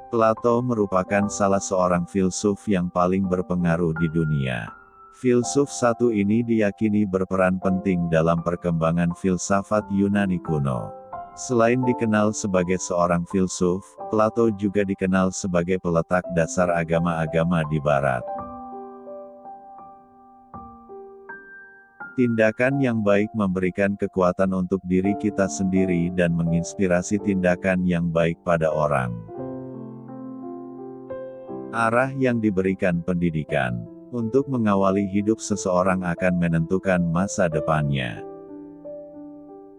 Plato merupakan salah seorang filsuf yang paling berpengaruh di dunia. Filsuf satu ini diyakini berperan penting dalam perkembangan filsafat Yunani kuno. Selain dikenal sebagai seorang filsuf, Plato juga dikenal sebagai peletak dasar agama-agama di Barat. Tindakan yang baik memberikan kekuatan untuk diri kita sendiri dan menginspirasi tindakan yang baik pada orang. Arah yang diberikan pendidikan untuk mengawali hidup seseorang akan menentukan masa depannya.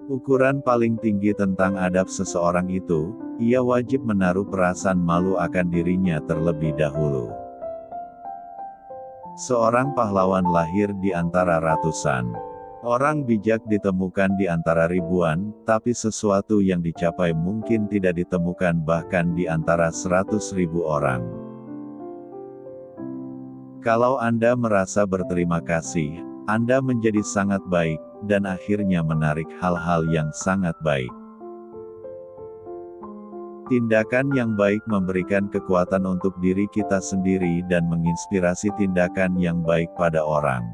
Ukuran paling tinggi tentang adab seseorang itu, ia wajib menaruh perasaan malu akan dirinya terlebih dahulu. Seorang pahlawan lahir di antara ratusan. Orang bijak ditemukan di antara ribuan, tapi sesuatu yang dicapai mungkin tidak ditemukan bahkan di antara 100.000 orang. Kalau Anda merasa berterima kasih, Anda menjadi sangat baik, dan akhirnya menarik hal-hal yang sangat baik. Tindakan yang baik memberikan kekuatan untuk diri kita sendiri dan menginspirasi tindakan yang baik pada orang.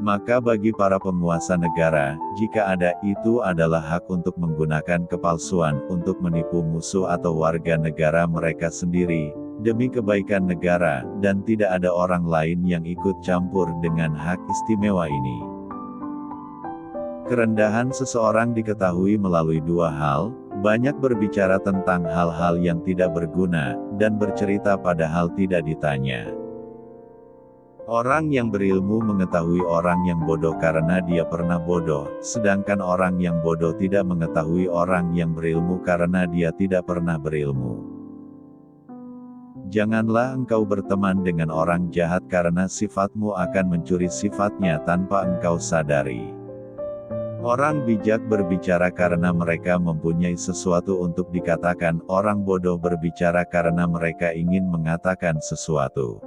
Maka bagi para penguasa negara, jika ada, itu adalah hak untuk menggunakan kepalsuan untuk menipu musuh atau warga negara mereka sendiri, demi kebaikan negara, dan tidak ada orang lain yang ikut campur dengan hak istimewa ini. Kerendahan seseorang diketahui melalui dua hal, banyak berbicara tentang hal-hal yang tidak berguna, dan bercerita padahal tidak ditanya. Orang yang berilmu mengetahui orang yang bodoh karena dia pernah bodoh, sedangkan orang yang bodoh tidak mengetahui orang yang berilmu karena dia tidak pernah berilmu. Janganlah engkau berteman dengan orang jahat karena sifatmu akan mencuri sifatnya tanpa engkau sadari. Orang bijak berbicara karena mereka mempunyai sesuatu untuk dikatakan, orang bodoh berbicara karena mereka ingin mengatakan sesuatu.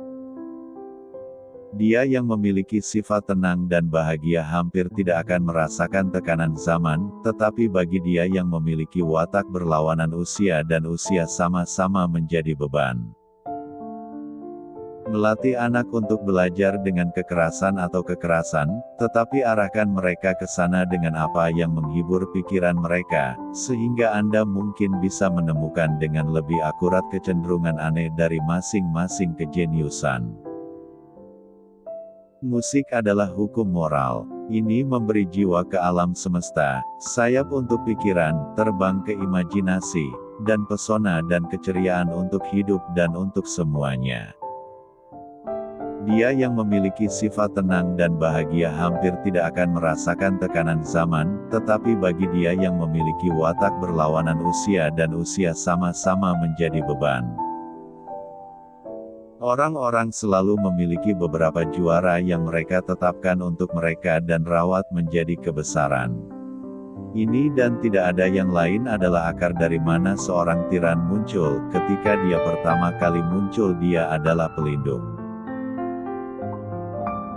Dia yang memiliki sifat tenang dan bahagia hampir tidak akan merasakan tekanan zaman, tetapi bagi dia yang memiliki watak berlawanan usia dan usia sama-sama menjadi beban. Melatih anak untuk belajar dengan kekerasan atau kekerasan, tetapi arahkan mereka ke sana dengan apa yang menghibur pikiran mereka, sehingga Anda mungkin bisa menemukan dengan lebih akurat kecenderungan aneh dari masing-masing kejeniusan. Musik adalah hukum moral. Ini memberi jiwa ke alam semesta, sayap untuk pikiran, terbang ke imajinasi, dan pesona dan keceriaan untuk hidup dan untuk semuanya. Dia yang memiliki sifat tenang dan bahagia hampir tidak akan merasakan tekanan zaman, tetapi bagi dia yang memiliki watak berlawanan usia dan usia sama-sama menjadi beban. Orang-orang selalu memiliki beberapa juara yang mereka tetapkan untuk mereka dan rawat menjadi kebesaran. Ini dan tidak ada yang lain adalah akar dari mana seorang tiran muncul. Ketika dia pertama kali muncul, dia adalah pelindung.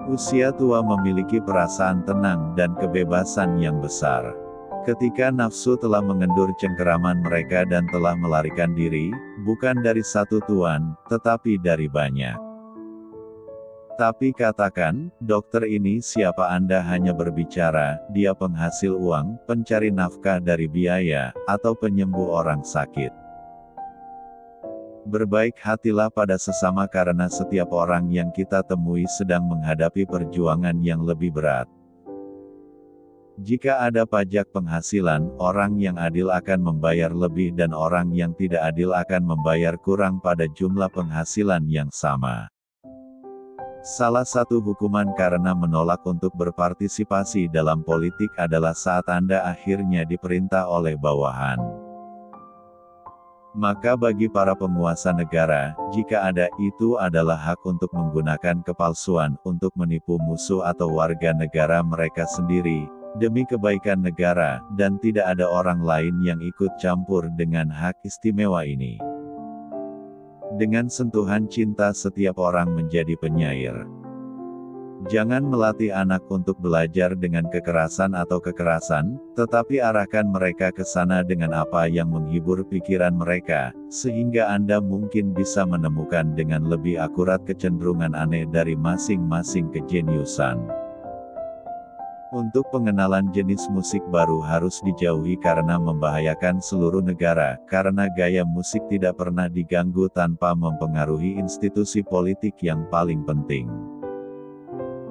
Usia tua memiliki perasaan tenang dan kebebasan yang besar. Ketika nafsu telah mengendur cengkeraman mereka dan telah melarikan diri, bukan dari satu tuan, tetapi dari banyak. Tapi katakan, dokter ini siapa? Anda hanya berbicara, dia penghasil uang, pencari nafkah dari biaya, atau penyembuh orang sakit. Berbaik hatilah pada sesama karena setiap orang yang kita temui sedang menghadapi perjuangan yang lebih berat. Jika ada pajak penghasilan, orang yang adil akan membayar lebih dan orang yang tidak adil akan membayar kurang pada jumlah penghasilan yang sama. Salah satu hukuman karena menolak untuk berpartisipasi dalam politik adalah saat Anda akhirnya diperintah oleh bawahan. Maka bagi para penguasa negara, jika ada, itu adalah hak untuk menggunakan kepalsuan untuk menipu musuh atau warga negara mereka sendiri, demi kebaikan negara, dan tidak ada orang lain yang ikut campur dengan hak istimewa ini. Dengan sentuhan cinta setiap orang menjadi penyair. Jangan melatih anak untuk belajar dengan kekerasan atau kekerasan, tetapi arahkan mereka ke sana dengan apa yang menghibur pikiran mereka, sehingga Anda mungkin bisa menemukan dengan lebih akurat kecenderungan aneh dari masing-masing kejeniusan. Untuk pengenalan jenis musik baru harus dijauhi karena membahayakan seluruh negara, karena gaya musik tidak pernah diganggu tanpa mempengaruhi institusi politik yang paling penting.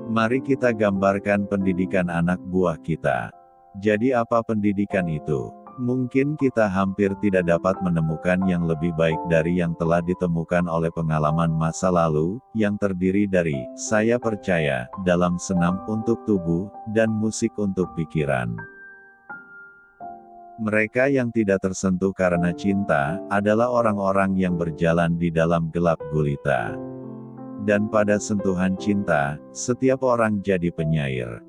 Mari kita gambarkan pendidikan anak buah kita. Jadi apa pendidikan itu? Mungkin kita hampir tidak dapat menemukan yang lebih baik dari yang telah ditemukan oleh pengalaman masa lalu, yang terdiri dari, saya percaya, dalam senam untuk tubuh, dan musik untuk pikiran. Mereka yang tidak tersentuh karena cinta, adalah orang-orang yang berjalan di dalam gelap gulita. Dan pada sentuhan cinta, setiap orang jadi penyair.